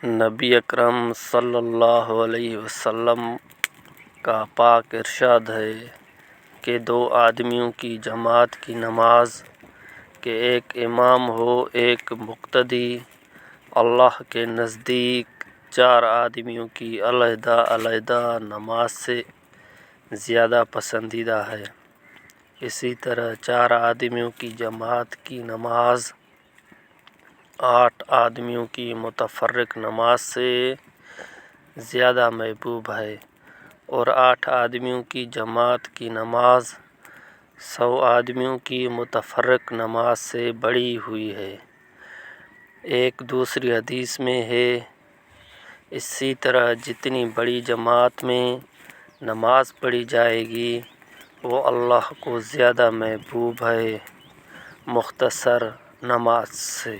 نبی اکرم صلی اللہ علیہ وسلم کا پاک ارشاد ہے کہ دو آدمیوں کی جماعت کی نماز کہ ایک امام ہو ایک مقتدی اللہ کے نزدیک 4 آدمیوں کی علیحدہ علیحدہ نماز سے زیادہ پسندیدہ ہے۔ اسی طرح 4 آدمیوں کی جماعت کی نماز 8 آدمیوں کی متفرق نماز سے زیادہ محبوب ہے، اور 8 آدمیوں کی جماعت کی نماز 100 آدمیوں کی متفرق نماز سے بڑھی ہوئی ہے۔ ایک دوسری حدیث میں ہے، اسی طرح جتنی بڑی جماعت میں نماز پڑھی جائے گی وہ اللہ کو زیادہ محبوب ہے مختصر نماز سے۔